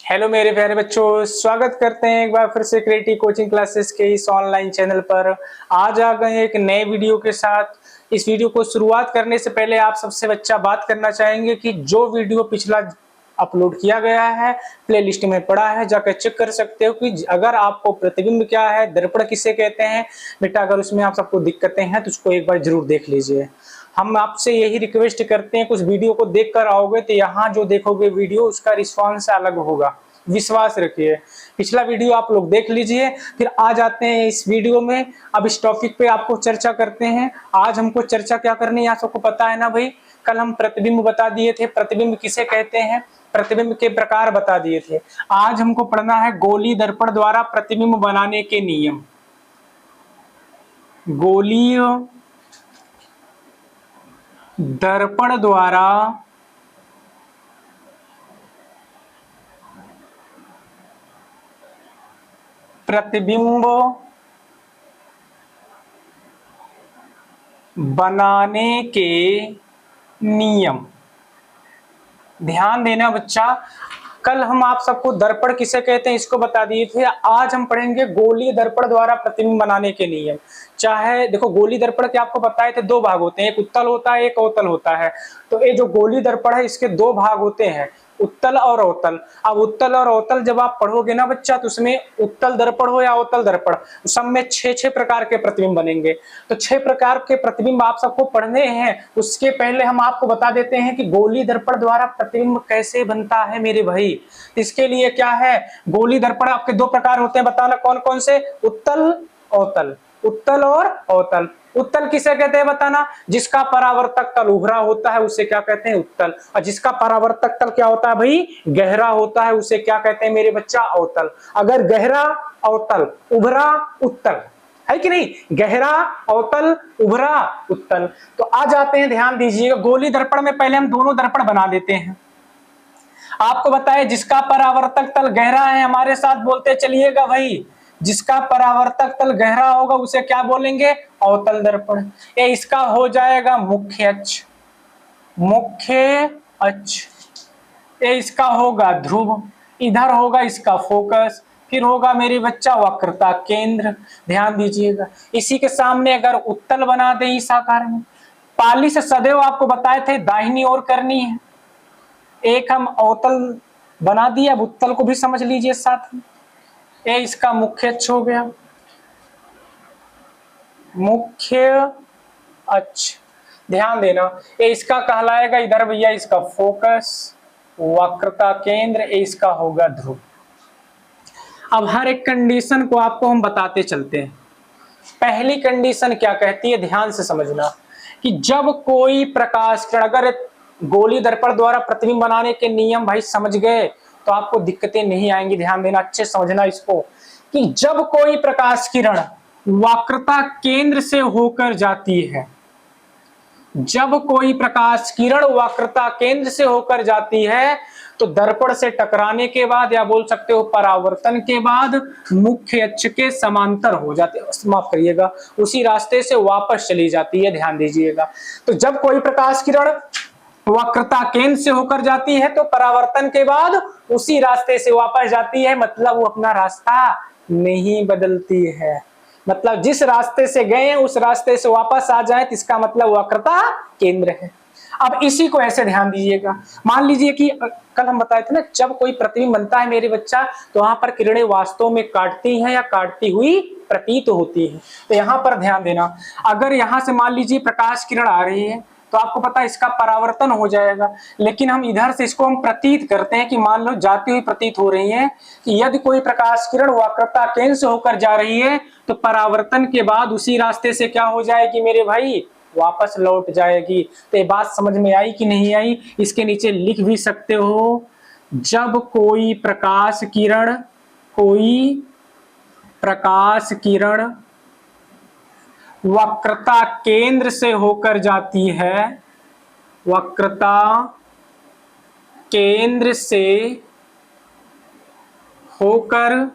Hello मेरे प्यारे बच्चों, स्वागत करते हैं एक बार फिर से क्रिएटिव कोचिंग क्लासेस के इस ऑनलाइन चैनल पर। आज आ गए एक नए वीडियो के साथ। इस वीडियो को शुरुआत करने से पहले आप सबसे बच्चा बात करना चाहेंगे कि जो वीडियो पिछला अपलोड किया गया है प्लेलिस्ट में पड़ा है, जाकर चेक कर सकते हो कि अगर आपको प्रतिबिंब क्या है, दर्पण किसे कहते हैं बेटा, अगर उसमें आप सबको दिक्कतें हैं तो उसको एक बार जरूर देख लीजिए। हम आपसे यही रिक्वेस्ट करते हैं, कुछ वीडियो को देख कर आओगे तो यहाँ जो देखोगे वीडियो उसका रिस्पॉन्स अलग होगा, विश्वास रखिए। पिछला वीडियो आप लोग देख लीजिए। फिर आ जाते हैं इस वीडियो में। अब इस टॉपिक पे आपको चर्चा करते हैं। आज हमको चर्चा क्या करनी है, आप सबको पता है ना भाई। कल हम प्रतिबिंब बता दिए थे, प्रतिबिंब किसे कहते हैं, प्रतिबिंब के प्रकार बता दिए थे। आज हमको पढ़ना है गोलीय दर्पण द्वारा प्रतिबिंब बनाने के नियम। गोलीय दर्पण द्वारा प्रतिबिंब बनाने के नियम। ध्यान देना बच्चा, कल हम आप सबको दर्पण किसे कहते हैं इसको बता दिए थे। आज हम पढ़ेंगे गोलीय दर्पण द्वारा प्रतिबिंब बनाने के नियम। चाहे देखो, गोलीय दर्पण के आपको बताए थे दो भाग होते हैं, एक उत्तल होता है, एक अवतल होता है। तो ये जो गोलीय दर्पण है इसके दो भाग होते हैं, उत्तल और अवतल। अब उत्तल और अवतल जब आप पढ़ोगे ना बच्चा, तो उसमें उत्तल दर्पण हो या अवतल दर्पण, सब में 6 प्रकार के प्रतिबिंब बनेंगे। तो 6 प्रकार के प्रतिबिंब आप सबको पढ़ने हैं। उसके पहले हम आपको बता देते हैं कि गोलीय दर्पण द्वारा प्रतिबिंब कैसे बनता है मेरे भाई। इसके लिए क्या है, गोलीय दर्पण आपके 2 प्रकार होते हैं, बताना कौन कौन से। उत्तल अवतल, उत्तल और अवतल। उत्तल किसे कहते हैं बताना, जिसका परावर्तक तल उभरा होता है उसे क्या कहते हैं, उत्तल। और जिसका परावर्तक तल क्या होता है भाई, गहरा होता है, उसे क्या कहते हैं मेरे बच्चा, अवतल। अगर गहरा अवतल, उभरा उत्तल, है कि नहीं, गहरा अवतल, उभरा उत्तल। तो आ जाते हैं, ध्यान दीजिएगा। गोलीय दर्पण में पहले हम दोनों दर्पण बना देते हैं। आपको बताए जिसका परावर्तक तल गहरा है, हमारे साथ बोलते चलिएगा भाई। जिसका परावर्तक तल गहरा होगा उसे क्या बोलेंगे, अवतल दर्पण। ये इसका हो जाएगा मुख्य अक्ष, मुख्य अक्ष। ये इसका होगा ध्रुव, इधर होगा इसका फोकस, फिर होगा मेरे बच्चा वक्रता केंद्र। ध्यान दीजिएगा, इसी के सामने अगर उत्तल बना दे इस आकार में, पालिश सदैव आपको बताए थे दाहिनी ओर करनी है। एक हम अवतल बना दिया, अब उत्तल को भी समझ लीजिए साथ में। ये इसका मुख्य अक्ष हो गया, मुख्य अक्ष। ध्यान देना, ये इसका कहलाएगा इधर भैया इसका फोकस, वक्रता केंद्र, ये इसका होगा ध्रुव। अब हर एक कंडीशन को आपको हम बताते चलते हैं। पहली कंडीशन क्या कहती है, ध्यान से समझना, कि जब कोई प्रकाश किरण, अगर गोलीय दर्पण द्वारा प्रतिबिंब बनाने के नियम भाई समझ गए तो आपको दिक्कतें नहीं आएंगी। ध्यान देना, अच्छे समझना इसको, कि जब कोई प्रकाश किरण वक्रता केंद्र से होकर जाती है, जब कोई प्रकाश किरण वक्रता केंद्र से होकर जाती है तो दर्पण से टकराने के बाद, या बोल सकते हो परावर्तन के बाद, मुख्य अक्ष के समांतर हो जाती है, माफ करिएगा, उसी रास्ते से वापस चली जाती है। ध्यान दीजिएगा, तो जब कोई प्रकाश किरण वक्रता केंद्र से होकर जाती है तो परावर्तन के बाद उसी रास्ते से वापस जाती है, मतलब वो अपना रास्ता नहीं बदलती है। मतलब जिस रास्ते से गए हैं उस रास्ते से वापस आ जाए तो इसका मतलब वक्रता केंद्र है। अब इसी को ऐसे ध्यान दीजिएगा, मान लीजिए कि कल हम बताए थे ना, जब कोई प्रतिबिंब बनता है मेरे बच्चा तो वहां पर किरणें वास्तव में काटती हैं या काटती हुई प्रतीत होती है। तो यहाँ पर ध्यान देना, अगर यहाँ से मान लीजिए प्रकाश किरण आ रही है तो आपको पता है इसका परावर्तन हो जाएगा, लेकिन हम इधर से इसको हम प्रतीत करते हैं कि मान लो जाती हुई प्रतीत हो रही है, कि यदि कोई प्रकाश किरण वक्रता केंद्र से होकर जा रही है तो परावर्तन के बाद उसी रास्ते से क्या हो जाएगी मेरे भाई, वापस लौट जाएगी। तो ये बात समझ में आई कि नहीं आई, इसके नीचे लिख भी सकते हो, जब कोई प्रकाश किरण, कोई प्रकाश किरण वक्रता केंद्र से होकर जाती है, वक्रता केंद्र से होकर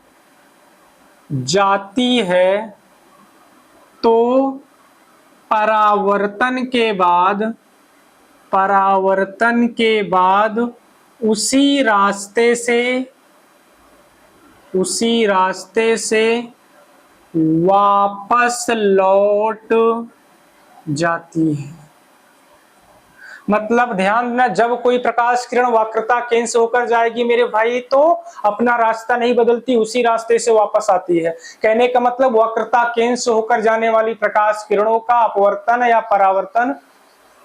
जाती है तो परावर्तन के बाद उसी रास्ते से उसी रास्ते से वापस लौट जाती है। मतलब ध्यान देना, जब कोई प्रकाश किरण वक्रता केंद्र से होकर जाएगी मेरे भाई तो अपना रास्ता नहीं बदलती, उसी रास्ते से वापस आती है। कहने का मतलब वक्रता केंद्र से होकर जाने वाली प्रकाश किरणों का अपवर्तन या परावर्तन,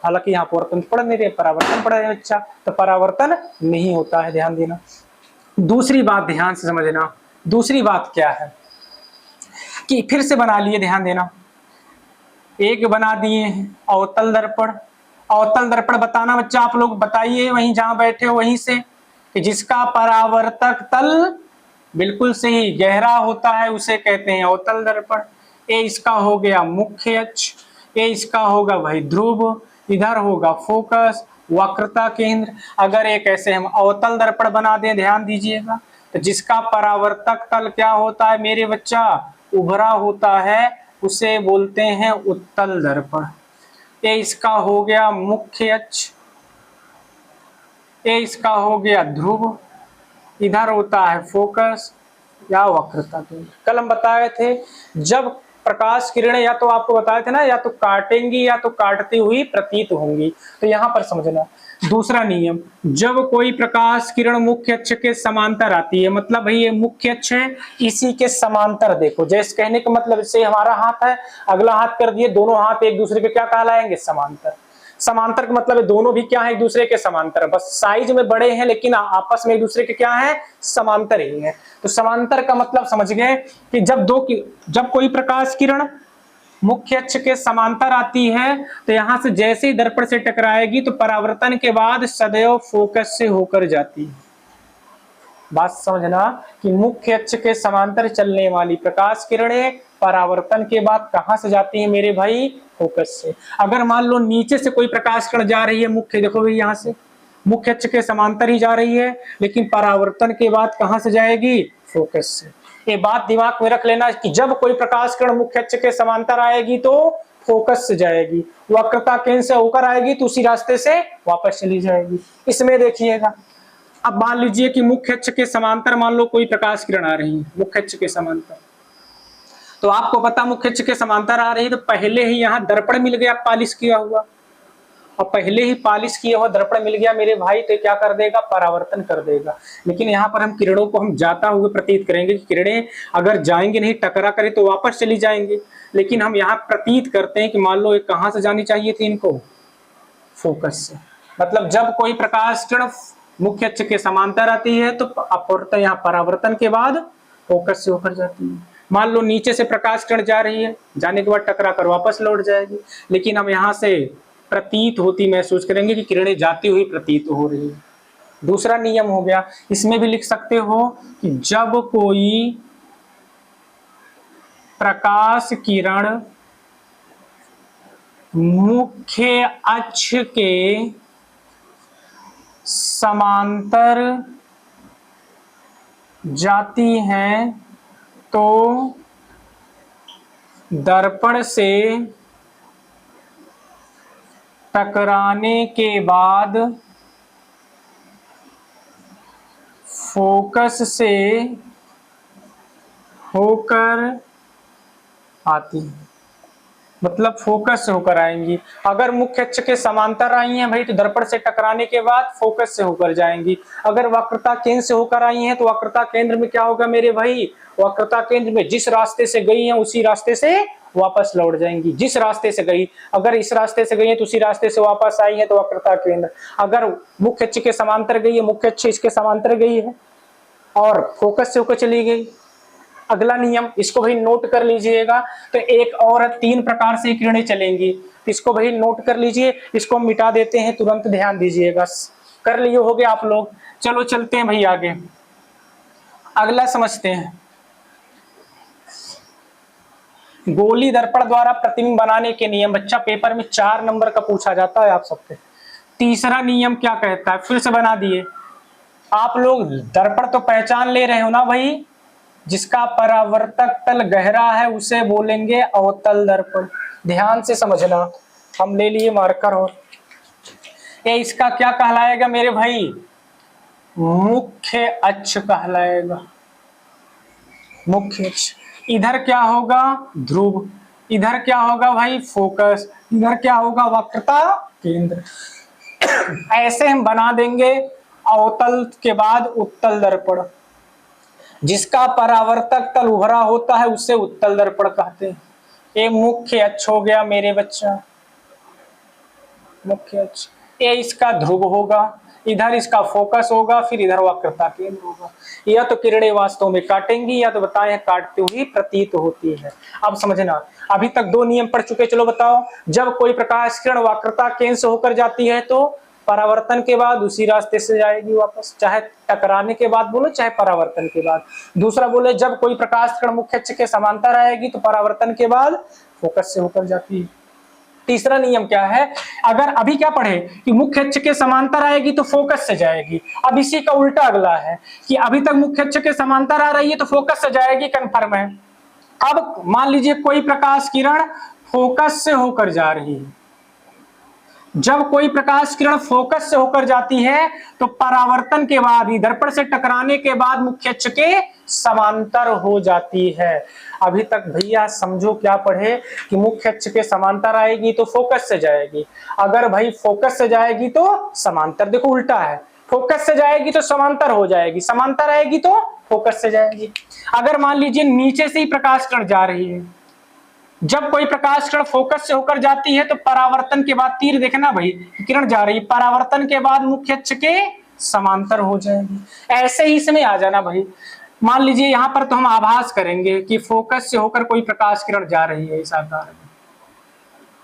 हालांकि यहाँ अपवर्तन पढ़ नहीं रहे, परावर्तन पढ़ रहे बच्चा, तो परावर्तन नहीं होता है, ध्यान देना। दूसरी बात ध्यान से समझना, दूसरी बात क्या है कि फिर से बना लिए, ध्यान देना, एक बना दिए हैं अवतल दर्पण। अवतल दर्पण बताना बच्चा आप लोग बताइए वहीं जहां बैठे हो वहीं से, कि जिसका परावर्तक तल बिल्कुल सही गहरा होता है उसे कहते हैं अवतल दर्पण। ये इसका हो गया मुख्य अक्ष, ये इसका होगा भाई ध्रुव, इधर होगा फोकस, वक्रता केंद्र। अगर एक ऐसे हम अवतल दर्पण बना दें, ध्यान दीजिएगा, तो जिसका परावर्तक तल क्या होता है मेरे बच्चा, उभरा होता है, उसे बोलते हैं उत्तल दर्पण। ये इसका हो गया मुख्य अक्ष, ये इसका हो गया ध्रुव, इधर होता है फोकस या वक्रता केंद्र। कल हम बताए थे जब प्रकाश किरणें या तो आपको बताए थे ना, या तो काटेंगी या तो काटती हुई प्रतीत होंगी, तो यहां पर समझना। दूसरा नियम, जब कोई प्रकाश किरण मुख्य अक्ष के समांतर आती है, मतलब भाई ये मुख्य अक्ष है, इसी के समांतर देखो, जैसे कहने का मतलब इससे हमारा हाथ है, अगला हाथ कर दिए, दोनों हाथ एक दूसरे के क्या कहलाएंगे, समांतर। समांतर का मतलब है दोनों भी क्या है, एक दूसरे के समांतर, बस साइज में बड़े हैं लेकिन आपस में एक दूसरे के क्या है, समांतर ही है। तो समांतर का मतलब समझ गए कि जब कोई प्रकाश किरण मुख्य अक्ष के समांतर आती है तो यहां से जैसे ही दर्पण से टकराएगी तो परावर्तन के बाद सदैव फोकस से होकर जाती है। बात समझना कि मुख्य अक्ष के समांतर चलने वाली प्रकाश किरणें परावर्तन के बाद कहां से जाती है मेरे भाई, फोकस से। अगर मान लो नीचे से कोई प्रकाश किरण जा रही है मुख्य, देखो भाई यहां से मुख्य अक्ष के समांतर ही जा रही है, लेकिन परावर्तन के बाद कहां से जाएगी, फोकस से। ये बात दिमाग में रख लेना कि जब कोई प्रकाश किरण मुख्य अक्ष के समांतर आएगी तो फोकस से जाएगी, वक्रता केंद्र से होकर आएगी तो उसी रास्ते से वापस चली जाएगी। इसमें देखिएगा, अब मान लीजिए कि मुख्य अक्ष के समांतर मान लो कोई प्रकाश किरण आ रही है मुख्य अक्ष के समांतर, तो आपको पता मुख्य अक्ष के समांतर आ रही है तो पहले ही यहाँ दर्पण मिल गया पालिश किया हुआ, और पहले ही पालिश किया हुआ दर्पण मिल गया मेरे भाई, तो क्या कर देगा, परावर्तन कर देगा। लेकिन यहाँ पर हम किरणों को हम जाता हुए प्रतीत करेंगे कि किरणें अगर जाएंगे नहीं, टकरा करे तो वापस चली जाएंगे, लेकिन हम यहाँ प्रतीत करते हैं कि मान लो कहाँ से जानी चाहिए थी इनको, फोकस से। मतलब जब कोई प्रकाश किरण मुख्य अक्ष के समांतर आती है तो अपवर्तन यहाँ परावर्तन के बाद फोकस से होकर जाती है। मान लो नीचे से प्रकाश किरण जा रही है, जाने के बाद टकरा कर वापस लौट जाएगी, लेकिन हम यहाँ से प्रतीत होती महसूस करेंगे कि किरणें जाती हुई प्रतीत हो रही है। दूसरा नियम हो गया, इसमें भी लिख सकते हो कि जब कोई प्रकाश किरण मुख्य अक्ष के समांतर जाती हैं तो दर्पण से टकराने के बाद फोकस से होकर आती है। मतलब फोकस से होकर आएंगी। अगर मुख्य अक्ष के समांतर आई हैं भाई तो दर्पण से टकराने के बाद फोकस से होकर जाएंगी। अगर वक्रता केंद्र से होकर आई हैं तो वक्रता केंद्र में क्या होगा मेरे भाई, वक्रता केंद्र में जिस रास्ते से गई हैं उसी रास्ते से वापस लौट जाएंगी। जिस रास्ते से गई, अगर इस रास्ते से गई है तो उसी रास्ते से वापस आई है तो वक्रता केंद्र। अगर मुख्य अक्ष के समांतर गई है, मुख्य अक्ष इसके समांतर गई है और फोकस से होकर चली गई। अगला नियम इसको भाई नोट कर लीजिएगा। तो एक और 3 प्रकार से किरणें चलेंगी, तो इसको भाई नोट कर लीजिए। इसको हम मिटा देते हैं, तुरंत ध्यान दीजिएगा। कर लिए होगे आप लोग। चलो चलते हैं भाई आगे, अगला समझते हैं। गोली दर्पण द्वारा प्रतिबिंब बनाने के नियम। बच्चा पेपर में 4 नंबर का पूछा जाता है आप सबसे। तीसरा नियम क्या कहता है, फिर से बना दिए। आप लोग दर्पण तो पहचान ले रहे हो ना भाई, जिसका परावर्तक तल गहरा है उसे बोलेंगे अवतल दर्पण। ध्यान से समझना, हम ले लिए मार्कर। और ये इसका क्या कहलाएगा मेरे भाई, मुख्य अक्ष कहलाएगा। मुख्य अक्ष। इधर क्या होगा? ध्रुव। इधर क्या होगा भाई? फोकस। इधर क्या होगा? वक्रता केंद्र। ऐसे हम बना देंगे। अवतल के बाद उत्तल दर्पण, जिसका परावर्तक तल उभरा होता है उसे उत्तल दर्पण कहते हैं। ये मुख्य अक्ष हो गया मेरे बच्चा, मुख्य अक्ष। ये इसका ध्रुव होगा, इधर इसका फोकस होगा, फिर इधर वक्रता केंद्र होगा। या तो किरणें वास्तव में काटेंगी या तो बताएं काटती हुई प्रतीत होती है। अब समझना, अभी तक दो नियम पढ़ चुके। चलो बताओ, जब कोई प्रकाश किरण वक्रता केंद्र से होकर जाती है तो परावर्तन के बाद उसी रास्ते से जाएगी वापस, चाहे टकराने के बाद बोलो चाहे परावर्तन के बाद। दूसरा बोले, जब कोई प्रकाश किरण मुख्य अक्ष के समांतर आएगी तो परावर्तन के बाद फोकस से होकर जाती है। तीसरा नियम क्या है? अगर अभी क्या पढ़े कि मुख्य अक्ष के समांतर आएगी तो फोकस से जाएगी। अब इसी का उल्टा अगला है कि अभी तक मुख्य अक्ष के समांतर आ रही है तो फोकस से जाएगी, कंफर्म है। अब मान लीजिए कोई प्रकाश किरण फोकस से होकर जा रही है। जब कोई प्रकाश किरण फोकस से होकर जाती है तो परावर्तन के बाद ही, दर्पण से टकराने के बाद मुख्य अक्ष के समांतर हो जाती है। अभी तक भैया समझो क्या पढ़े कि मुख्य अक्ष के समांतर आएगी तो फोकस से जाएगी, अगर भाई फोकस से जाएगी तो समांतर। देखो उल्टा है, फोकस से जाएगी तो समांतर हो जाएगी, समांतर आएगी तो फोकस से जाएगी। अगर मान लीजिए नीचे से ही प्रकाश किरण जा रही है, जब कोई प्रकाश किरण फोकस से होकर जाती है तो परावर्तन के बाद, तीर देखना भाई, किरण जा रही, परावर्तन के बाद मुख्य अक्ष के समांतर हो जाएगी। ऐसे ही इसमें आ जाना भाई। मान लीजिए यहां पर तो हम आभास करेंगे कि फोकस से होकर कोई प्रकाश किरण जा रही है, इस आकार में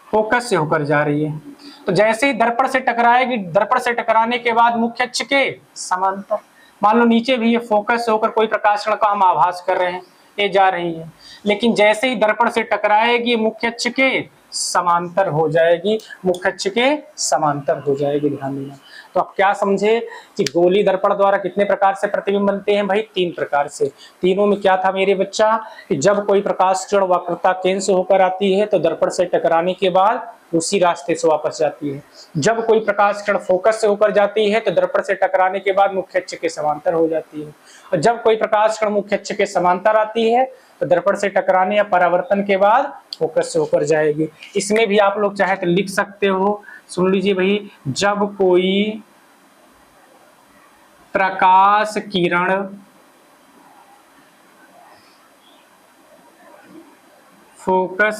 फोकस से होकर जा रही है। तो जैसे ही दर्पण से टकराएगी, दर्पण से टकराने के बाद मुख्य अक्ष के समांतर। मान लो नीचे भी ये फोकस से होकर कोई प्रकाश किरण का हम आभास कर रहे हैं, ये जा रही है, लेकिन जैसे ही दर्पण से टकराएगी मुख्य अक्ष के समांतर हो जाएगी, मुख्य अक्ष के समांतर हो जाएगी। ध्यान देना। तो आप क्या समझे कि गोली दर्पण द्वारा कितने प्रकार से प्रतिबिंब बनते हैं भाई? 3 प्रकार से। तीनों में क्या था मेरे बच्चा कि जब कोई प्रकाश किरण वक्रता केंद्र से होकर आती है तो दर्पण से टकराने के बाद उसी रास्ते से वापस जाती है। जब कोई प्रकाश किरण फोकस से होकर जाती है तो दर्पण से टकराने के बाद मुख्य अक्ष के समांतर हो जाती है। और जब कोई प्रकाश किरण मुख्य अक्ष के समांतर आती है तो दर्पण से टकराने या परावर्तन के बाद फोकस से होकर जाएगी। इसमें भी आप लोग चाहे तो लिख सकते हो, सुन लीजिए भाई। जब कोई प्रकाश किरण फोकस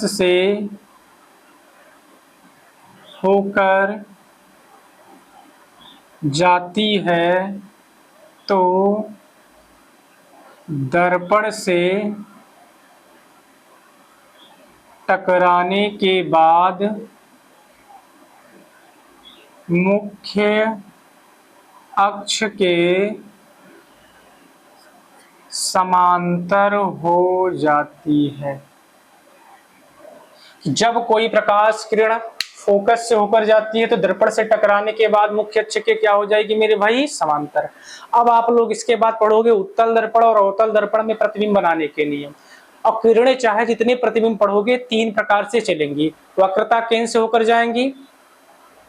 से होकर जाती है तो दर्पण से टकराने के बाद मुख्य अक्ष के समांतर हो जाती है। जब कोई प्रकाश किरण फोकस से होकर जाती है तो दर्पण से टकराने के बाद मुख्य अक्ष के क्या हो जाएगी मेरे भाई? समांतर। अब आप लोग इसके बाद पढ़ोगे उत्तल दर्पण और अवतल दर्पण में प्रतिबिंब बनाने के नियम। और किरणें चाहे जितने प्रतिबिंब पढ़ोगे 3 प्रकार से चलेंगी। वक्रता केंद्र से होकर जाएंगी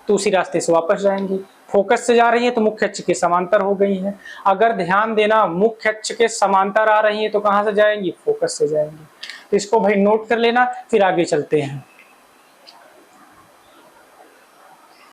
तो उसी रास्ते से वापस जाएंगी, फोकस से जा रही है तो मुख्य अक्ष के समांतर हो गई है। अगर ध्यान देना, मुख्य अक्ष के समांतर आ रही है तो कहां से जाएंगी? फोकस से जाएंगी। तो इसको भाई नोट कर लेना, फिर आगे चलते हैं।